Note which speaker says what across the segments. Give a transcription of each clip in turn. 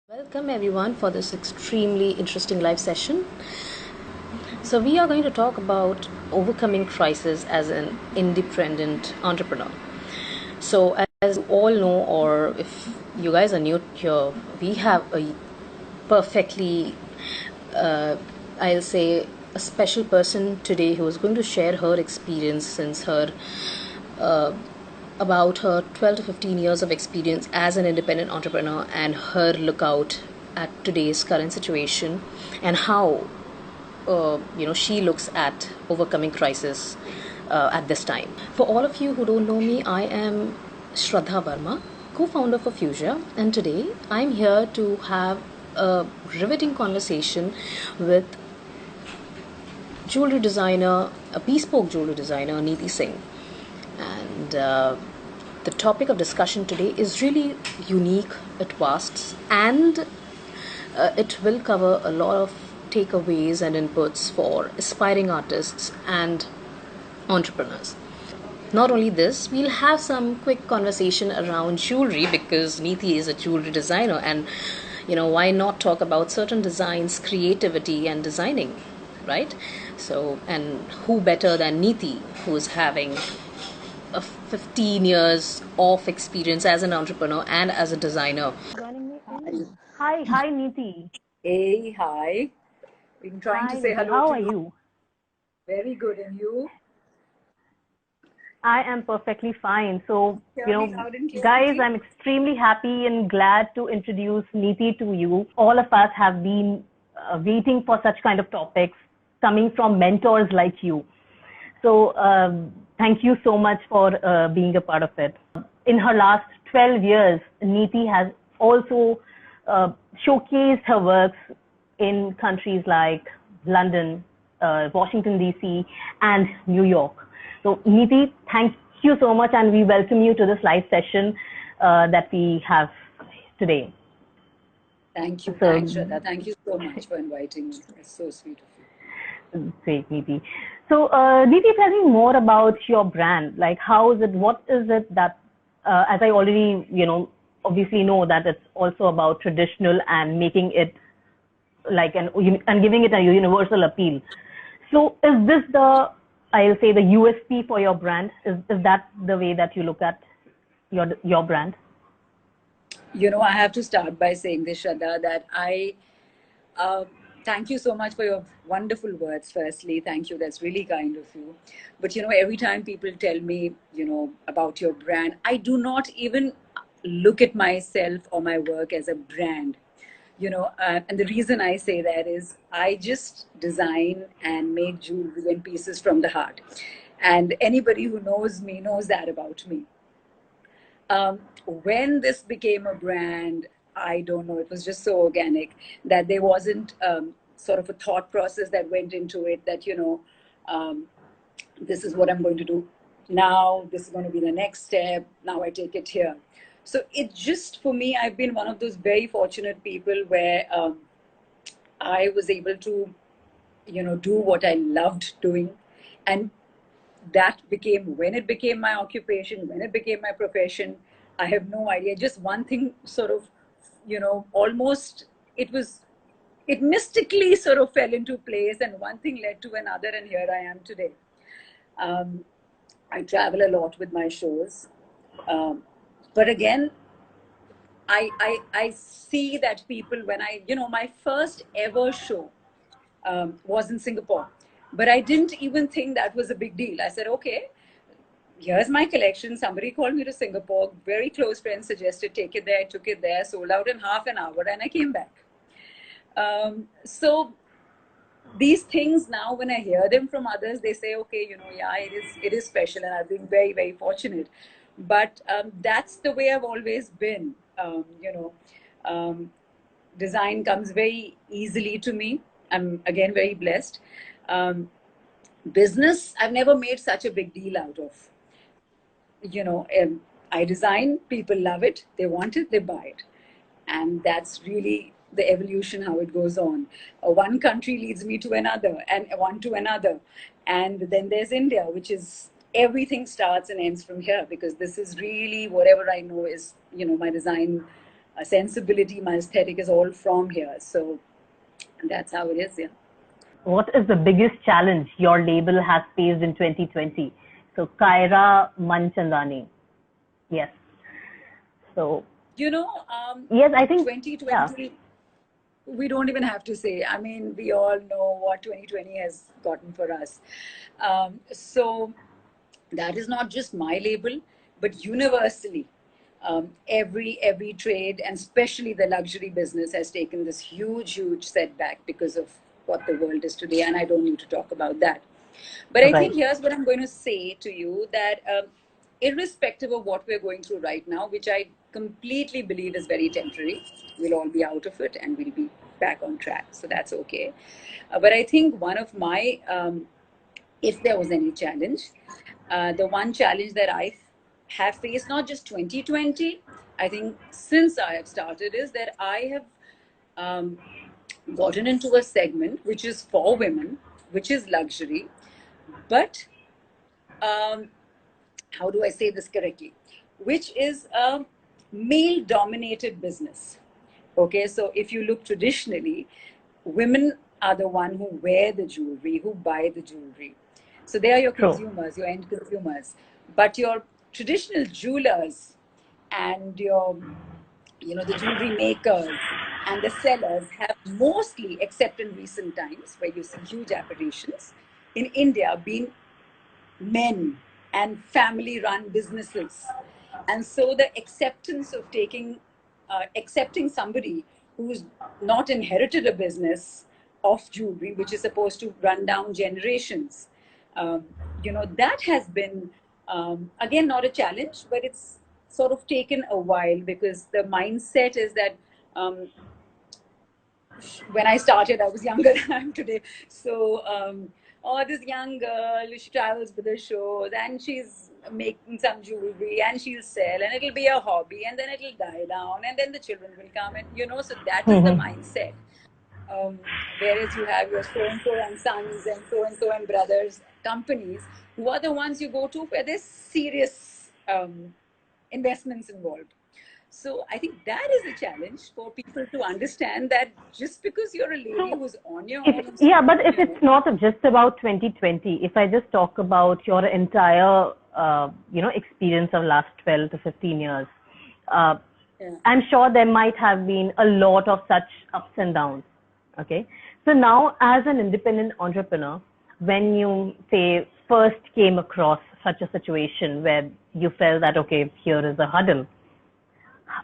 Speaker 1: Welcome everyone for this extremely interesting live session. So we are going to talk about overcoming crisis as an independent entrepreneur. So as you all know, or if you guys are new here, we have a perfectly, I'll say, a special person today who is going to share her experience since her uh, about her 12 to 15 years of experience as an independent entrepreneur and her lookout at today's current situation and how she looks at overcoming crisis at this time. For all of you who don't know me, I am Shraddha Verma, co-founder for Fuzia, and today I'm here to have a riveting conversation with jewelry designer, a bespoke jewelry designer, Neety Singh. And the topic of discussion today is really unique, it vasts, and it will cover a lot of takeaways and inputs for aspiring artists and entrepreneurs. Not only this, we'll have some quick conversation around jewelry because Neety is a jewelry designer, and why not talk about certain designs, creativity, and designing, right? So, and who better than Neety, who's having a 15 years of experience as an entrepreneur and as a designer.
Speaker 2: Joining me
Speaker 3: Hi.
Speaker 2: in. Hi, Neety.
Speaker 3: Hey, hi. Been trying to
Speaker 2: Hi,
Speaker 3: say
Speaker 2: Neety.
Speaker 3: hello
Speaker 2: How
Speaker 3: to
Speaker 2: are
Speaker 3: you.
Speaker 2: you?
Speaker 3: Very good. And you?
Speaker 2: I am perfectly fine. So,
Speaker 3: Hear me loud and clear,
Speaker 2: guys,
Speaker 3: Neety?
Speaker 2: I'm extremely happy and glad to introduce Neety to you. All of us have been waiting for such kind of topics coming from mentors like you. So, thank you so much for being a part of it. In her last 12 years, Neety has also uh, showcased her works in countries like London, Washington, D.C., and New York. So, Neety, thank you so much, and we welcome you to this live session that we have today.
Speaker 3: Thank you.
Speaker 2: So,
Speaker 3: Thanks, Shraddha. Thank you so much for inviting me. It's so sweet of you.
Speaker 2: great, Neety. So, Neety, tell me more about your brand. Like, how is it? What is it that, as I already, obviously know that it's also about traditional and making it like and giving it a universal appeal. So, is this the, I'll say, the USP for your brand? Is that the way that you look at your brand?
Speaker 3: I have to start by saying this, Shraddha, that uh, thank you so much for your wonderful words, firstly. Thank you. That's really kind of you. But, every time people tell me, about your brand, I do not even look at myself or my work as a brand. And the reason I say that is I just design and make jewelry and pieces from the heart. And anybody who knows me knows that about me. When this became a brand, I don't know, it was just so organic that there wasn't sort of a thought process that went into it that, um, this is what I'm going to do now, this is going to be the next step, now I take it here. So it just, for me, I've been one of those very fortunate people where I was able to, do what I loved doing. And that became, when it became my occupation, when it became my profession, I have no idea. Just one thing sort of, almost, it was, it mystically sort of fell into place, and one thing led to another, and here I am today. Um, I travel a lot with my shows. Um, but again, I see that people, when my first ever show was in Singapore. But I didn't even think that was a big deal. I said, okay, here's my collection. Somebody called me to Singapore. Very close friends suggested take it there. I took it there, sold out in half an hour, and I came back. So these things now, when I hear them from others, they say, okay, yeah, it is special, and I've been very, very fortunate. But that's the way I've always been. Um, design comes very easily to me. I'm again very blessed. Um, business, I've never made such a big deal out of. I design, people love it, they want it, they buy it. And that's really the evolution, how it goes on. One country leads me to another, and one to another. And then there's India, which is, everything starts and ends from here, because this is really whatever I know is, my design sensibility, my aesthetic is all from here. So that's how it is. Yeah.
Speaker 2: What is the biggest challenge your label has faced in 2020? So, Kaira Manchandani. Yes. So,
Speaker 3: You know,
Speaker 2: yes, I think, yeah.
Speaker 3: 2020, we don't even have to say. I mean, we all know what 2020 has gotten for us. So that is not just my label, but universally. Every trade, and especially the luxury business, has taken this huge setback because of what the world is today, and I don't need to talk about that. But I think
Speaker 2: Right.
Speaker 3: here's what I'm going to say to you, that irrespective of what we're going through right now, which I completely believe is very temporary, we'll all be out of it and we'll be back on track. So that's okay. But I think one of my, if there was any challenge, the one challenge that I have faced, not just 2020, I think since I have started, is that I have gotten into a segment which is for women, which is luxury, but how do I say this correctly? Which is a male dominated business. Okay, so if you look traditionally, women are the one who wear the jewelry, who buy the jewelry. So they are your
Speaker 2: True.
Speaker 3: consumers, your end consumers. But your traditional jewelers and your, the jewelry makers and the sellers have mostly, except in recent times where you see huge aberrations, in India been men and family run businesses. And so the acceptance of accepting somebody who's not inherited a business of jewelry, which is supposed to run down generations, that has been, again, not a challenge, but it's sort of taken a while, because the mindset is that, when I started, I was younger than I am today. So, this young girl, she travels with the shows and she's making some jewelry and she'll sell, and it'll be a hobby, and then it'll die down, and then the children will come, and so that is the mindset. Whereas you have your so and so and sons and so and brothers companies, who are the ones you go to where there's serious investments involved. So I think that is a challenge for people to understand, that just because you're a lady
Speaker 2: So,
Speaker 3: who's on your
Speaker 2: if,
Speaker 3: own,
Speaker 2: yeah, but if it's not just about 2020, if I just talk about your entire, experience of last 12 to 15 years, uh,
Speaker 3: yeah.
Speaker 2: I'm sure there might have been a lot of such ups and downs. Okay. So now, as an independent entrepreneur, when you say first came across such a situation where you felt that, okay, here is a hurdle,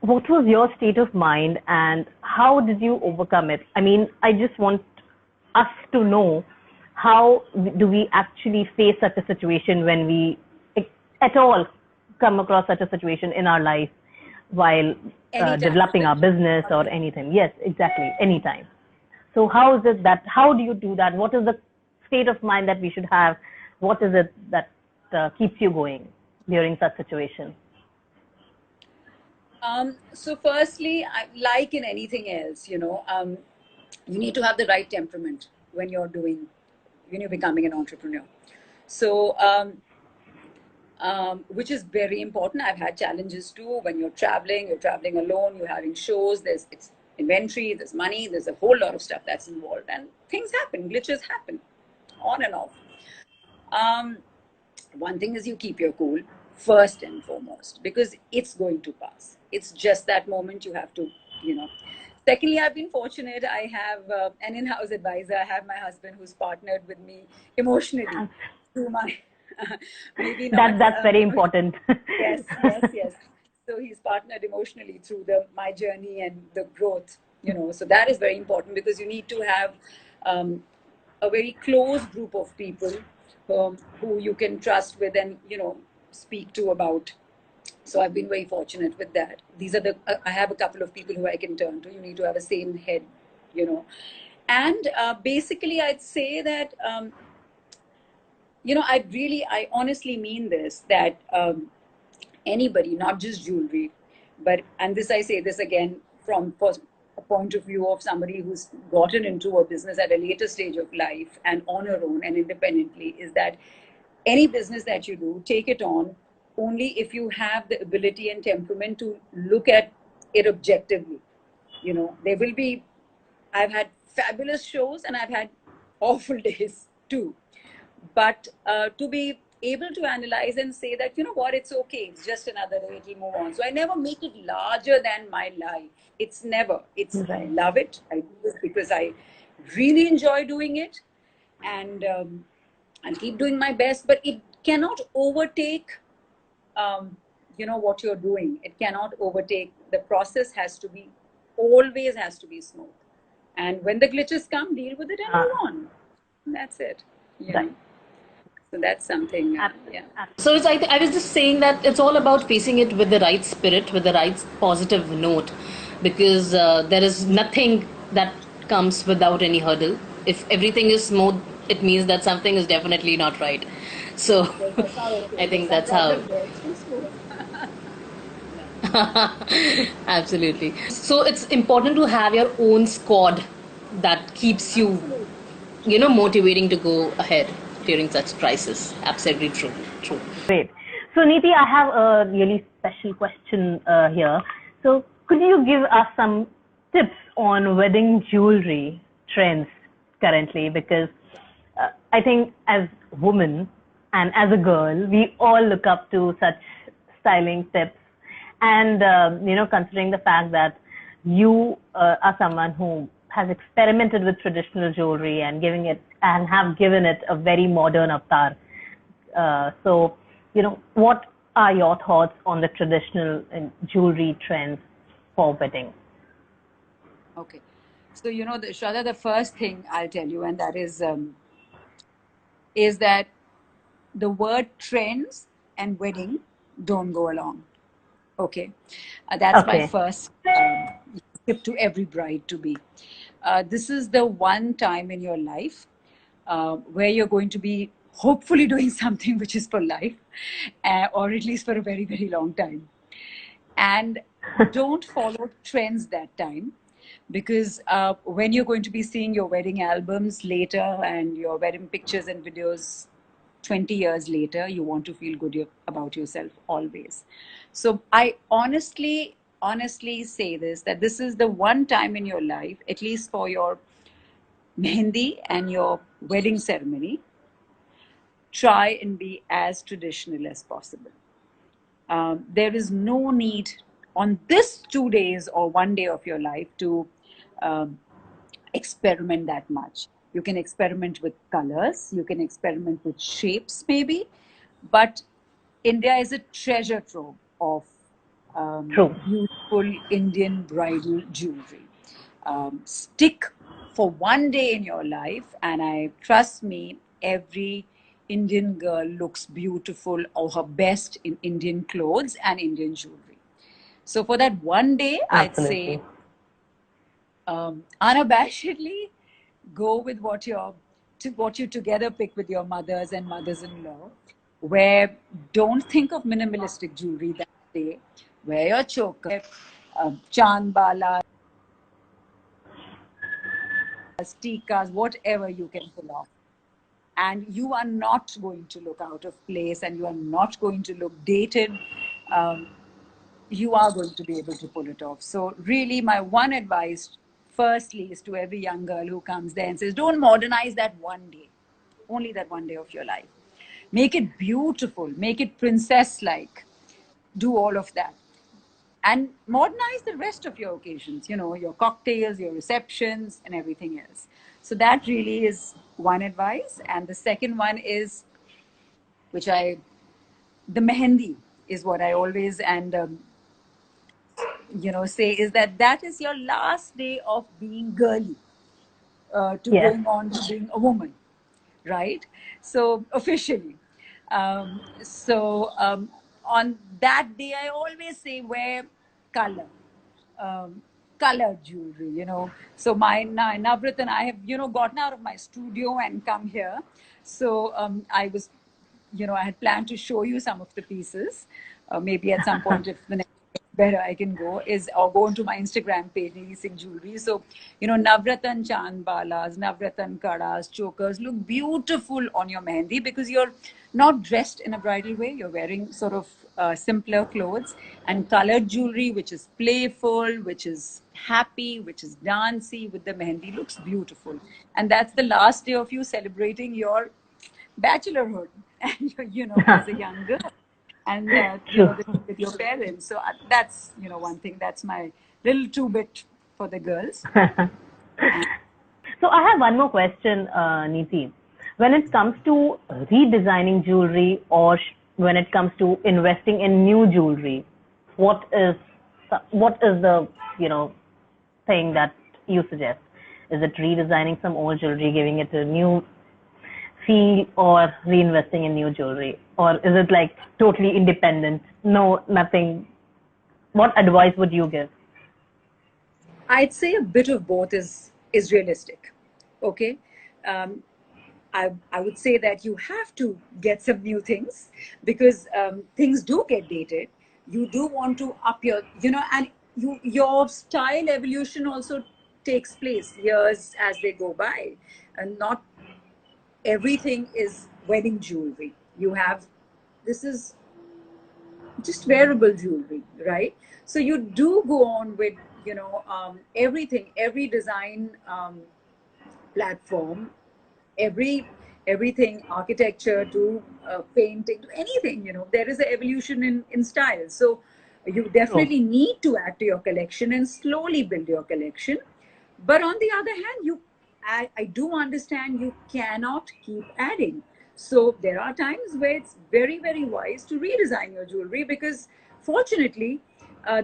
Speaker 2: what was your state of mind and how did you overcome it? I mean, I just want us to know, how do we actually face such a situation when we at all come across such a situation in our life while
Speaker 3: Anytime.
Speaker 2: developing our business or anything. Yes, exactly, anytime. So how is it that, how do you do that? What is the state of mind that we should have? What is it that keeps you going during such situation?
Speaker 3: So firstly, like in anything else, you need to have the right temperament when you're becoming an entrepreneur. So, which is very important. I've had challenges too. When you're traveling alone, you're having shows, it's inventory, there's money, there's a whole lot of stuff that's involved, and things happen, glitches happen, on and off. Um, One thing is, you keep your cool first and foremost, because it's going to pass. It's just that moment, you have to, you know. Secondly, I've been fortunate. I have an in-house advisor. I have my husband who's partnered with me emotionally through my, maybe not.
Speaker 2: That's very important.
Speaker 3: Yes. So he's partnered emotionally through my journey and the growth. So that is very important, because you need to have um, a very close group of people who you can trust with, and speak to about. So I've been very fortunate with that. These are I have a couple of people who I can turn to. You need to have a same head, and basically I'd say that I honestly mean this, that anybody, not just jewelry, and this, I say this again from a point of view of somebody who's gotten into a business at a later stage of life and on her own and independently, is that any business that you do, take it on only if you have the ability and temperament to look at it objectively. There will be, I've had fabulous shows and I've had awful days too. But to be able to analyze and say that, you know what, it's okay, it's just another day, it'll move on. So I never make it larger than my life. It's never. I
Speaker 2: Right.
Speaker 3: love it. I do this because I really enjoy doing it. And I'll keep doing my best, but it cannot overtake what you're doing. It cannot overtake. The process always has to be smooth. And when the glitches come, deal with it and move on. That's it.
Speaker 2: Right.
Speaker 3: So that's something,
Speaker 2: Absolutely.
Speaker 3: yeah.
Speaker 1: So I was just saying that it's all about facing it with the right spirit, with the right positive note, because there is nothing that comes without any hurdle. If everything is smooth, it means that something is definitely not right. So
Speaker 3: That's not okay.
Speaker 1: I think
Speaker 3: There's
Speaker 1: that's
Speaker 3: some
Speaker 1: how.
Speaker 3: problem there. It's too smooth.
Speaker 1: Absolutely. So it's important to have your own squad that keeps you,
Speaker 3: Absolutely.
Speaker 1: motivating to go ahead during such crisis. Absolutely true. True.
Speaker 2: Great. So, Neety, I have a really special question here. So, could you give us some tips on wedding jewelry trends currently? Because I think as women and as a girl, we all look up to such styling tips. And, considering the fact that you are someone who has experimented with traditional jewelry and have given it a very modern avatar. So, what are your thoughts on the traditional jewelry trends for wedding?
Speaker 3: Okay. So, Shraddha, the first thing I'll tell you, and that is that the word trends and wedding don't go along. Okay. That's my
Speaker 2: Okay.
Speaker 3: first tip to every bride to be. This is the one time in your life where you're going to be hopefully doing something which is for life, or at least for a very, very long time. And don't follow trends that time, because when you're going to be seeing your wedding albums later and your wedding pictures and videos 20 years later, you want to feel good about yourself always. So I honestly say this, that this is the one time in your life, at least for your mehendi and your wedding ceremony, try and be as traditional as possible. There is no need on this 2 days or one day of your life to um, experiment that much. You can experiment with colors, you can experiment with shapes, maybe, but India is a treasure trove of
Speaker 2: True.
Speaker 3: beautiful Indian bridal jewelry. Stick for one day in your life, and I trust me, every Indian girl looks beautiful or her best in Indian clothes and Indian jewelry. So for that one day, I'd say
Speaker 2: Absolutely.
Speaker 3: unabashedly go with what you together pick with your mothers and mothers-in-law, where don't think of minimalistic jewelry that day. Wear your choker, chand balas, tikas, whatever you can pull off. And you are not going to look out of place, and you are not going to look dated. Um, you are going to be able to pull it off. So, really, my one advice, firstly, is to every young girl who comes there and says, don't modernize that one day, only that one day of your life. Make it beautiful, make it princess like, do all of that. And modernize the rest of your occasions, your cocktails, your receptions, and everything else. So, that really is one advice. And the second one is, which the mehendi is what I always say, is that is your last day of being girly, to
Speaker 2: Yes.
Speaker 3: going on to being a woman, right? So officially, on that day, I always say wear color, um, colored jewelry. So my Navrat and I have gotten out of my studio and come here. So I had planned to show you some of the pieces, maybe at some point if the next better I can go is, or go onto my Instagram page, Neety Singh Jewelry. So, Navratan Chand Balas, Navratan Kadas, chokers look beautiful on your mehendi because you're not dressed in a bridal way. You're wearing sort of simpler clothes, and colored jewelry, which is playful, which is happy, which is dancey with the mehendi, looks beautiful. And that's the last day of you celebrating your bachelorhood and as a young girl, and
Speaker 2: True.
Speaker 3: with your parents. So that's one thing. That's my little two bit for the girls. And
Speaker 2: So I have one more question, Neety. When it comes to redesigning jewelry or when it comes to investing in new jewelry, what is the thing that you suggest? Is it redesigning some old jewelry, giving it a new feel, or reinvesting in new jewelry, or is it like totally independent? No, nothing. What advice would you give?
Speaker 3: I'd say a bit of both is realistic. Okay. Um, I would say that you have to get some new things because things do get dated. You do want to up and your style evolution also takes place years as they go by, and not everything is wedding jewelry. You have, this is just wearable jewelry, right? So you do go on with, everything, every design platform, every everything, architecture to painting to anything, there is an evolution in style. So you
Speaker 2: True.
Speaker 3: definitely need to add to your collection and slowly build your collection. But on the other hand, I do understand you cannot keep adding. So there are times where it's very, very wise to redesign your jewelry because fortunately,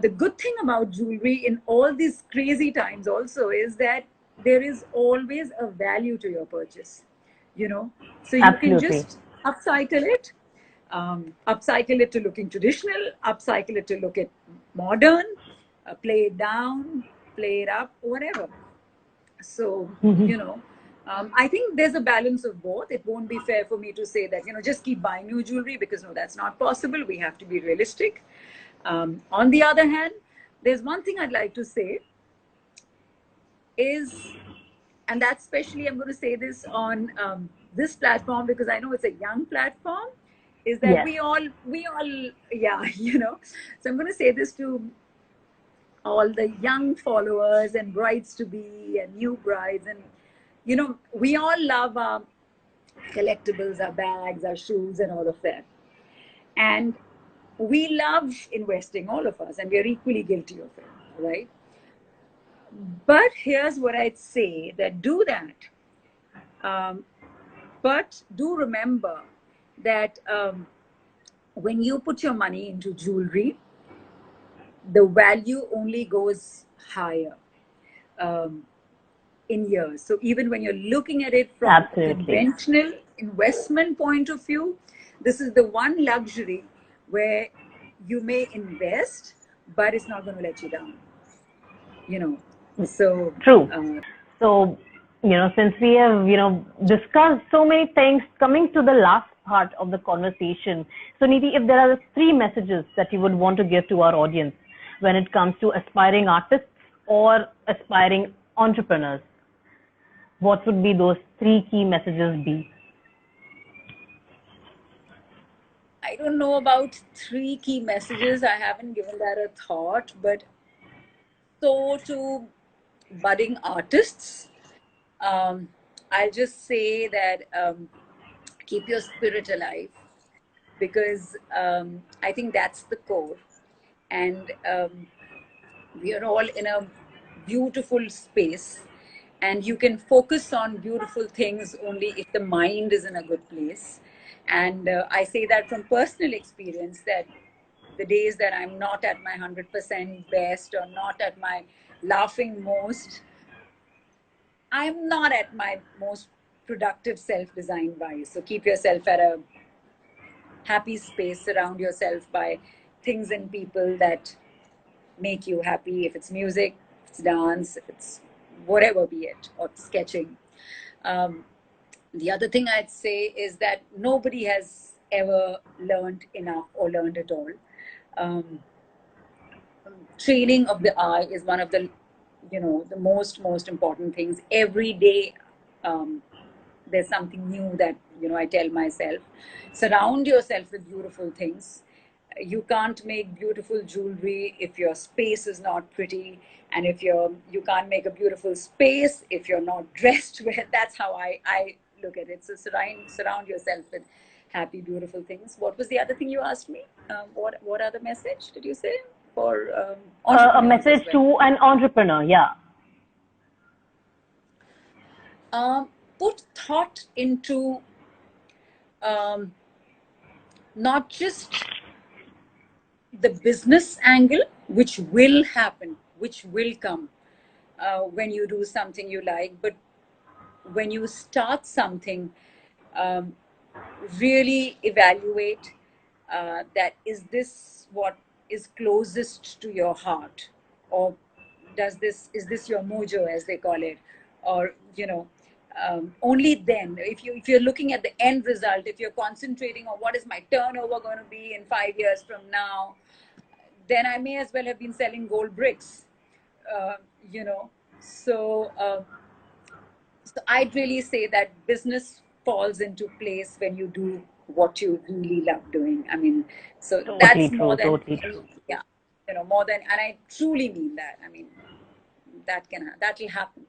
Speaker 3: the good thing about jewelry in all these crazy times also is that there is always a value to your purchase, you know. So you can
Speaker 2: Absolutely.
Speaker 3: just upcycle it, upcycle it to looking traditional, upcycle it to look at modern, play it down, play it up, whatever. So, I think there's a balance of both. It won't be fair for me to say that, just keep buying new jewelry because no, that's not possible. We have to be realistic. On the other hand, there's one thing I'd like to say is, and that's especially, I'm going to say this on this platform because I know it's a young platform, is that
Speaker 2: Yes.
Speaker 3: we all, yeah, So I'm going to say this to all the young followers and brides to be and new brides, and we all love our collectibles, our bags, our shoes, and all of that. And we love investing, all of us, and we are equally guilty of it, right? But here's what I'd say, that do that. Um, but do remember that when you put your money into jewelry, the value only goes higher um, in years. So even when you're looking at it from a
Speaker 2: Absolutely.
Speaker 3: conventional investment point of view, this is the one luxury where you may invest, but it's not going to let you down, you know. So,
Speaker 2: True.
Speaker 3: uh,
Speaker 2: So, since we have, discussed so many things, coming to the last part of the conversation. So, Neety, if there are three messages that you would want to give to our audience when it comes to aspiring artists or aspiring entrepreneurs, what would be those three key messages be?
Speaker 3: I don't know about three key messages. I haven't given that a thought, but so to budding artists, um, I'll just say that keep your spirit alive because I think that's the core. And we are all in a beautiful space, and you can focus on beautiful things only if the mind is in a good place. And I say that from personal experience that the days that I'm not at my 100% best or not at my laughing most, I'm not at my most productive self design wise. So keep yourself at a happy space, surround yourself by things and people that make you happy. If it's music, if it's dance, if it's whatever be it, or sketching. Um, the other thing I'd say is that nobody has ever learned enough or learned at all. Um, training of the eye is one of the, the most important things. Every day, there's something new that, I tell myself. Surround yourself with beautiful things. You can't make beautiful jewelry if your space is not pretty, and if you can't make a beautiful space if you're not dressed well. That's how I look at it. So surround yourself with happy, beautiful things. What was the other thing you asked me? What other message did you say for
Speaker 2: A
Speaker 3: entrepreneurs as
Speaker 2: message
Speaker 3: well?
Speaker 2: to an entrepreneur, yeah.
Speaker 3: Put thought into not just the business angle, which will happen, which will come when you do something you like, but when you start something, um, really evaluate that is this what is closest to your heart, or is this your mojo, as they call it, or only then, if you're looking at the end result, if you're concentrating on what is my turnover going to be in 5 years from now, then I may as well have been selling gold bricks, uh, you know so so I'd really say that business falls into place when you do what you really love doing. I mean, so
Speaker 2: Totally
Speaker 3: that's more
Speaker 2: true,
Speaker 3: than
Speaker 2: totally true.
Speaker 3: yeah, more than, and I truly mean that. I mean, that will happen.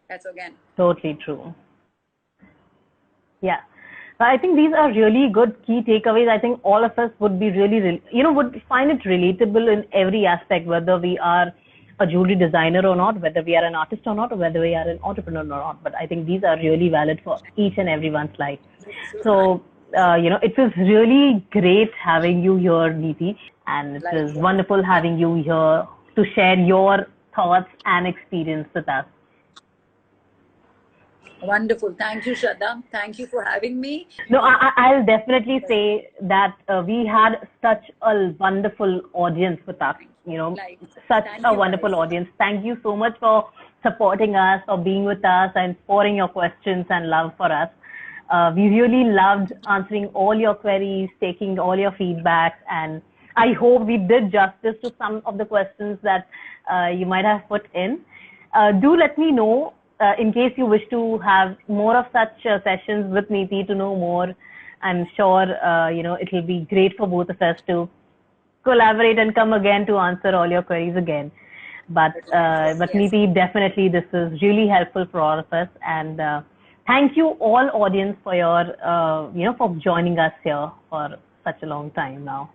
Speaker 3: That's organic.
Speaker 2: Totally true. Yeah. I think these are really good key takeaways. I think all of us would be really, would find it relatable in every aspect, whether we are a jewelry designer or not, whether we are an artist or not, or whether we are an entrepreneur or not. But I think these are really valid for each and everyone's life. So, it was really great having you here, Neety, and it was
Speaker 3: Likewise.
Speaker 2: wonderful having you here to share your thoughts and experience with us.
Speaker 3: Wonderful. Thank you, Shraddha. Thank you for having me.
Speaker 2: No, I'll definitely say that we had such a wonderful audience with us,
Speaker 3: Like,
Speaker 2: such
Speaker 3: thank
Speaker 2: a
Speaker 3: you,
Speaker 2: wonderful
Speaker 3: guys.
Speaker 2: audience. Thank you so much for supporting us, for being with us, and pouring your questions and love for us. We really loved answering all your queries, taking all your feedbacks, and I hope we did justice to some of the questions that you might have put in. Do let me know in case you wish to have more of such sessions with Neety to know more. I'm sure it will be great for both of us to collaborate and come again to answer all your queries again. But
Speaker 3: Yes.
Speaker 2: Neety, definitely this is really helpful for all of us. And thank you all audience for your for joining us here for such a long time now.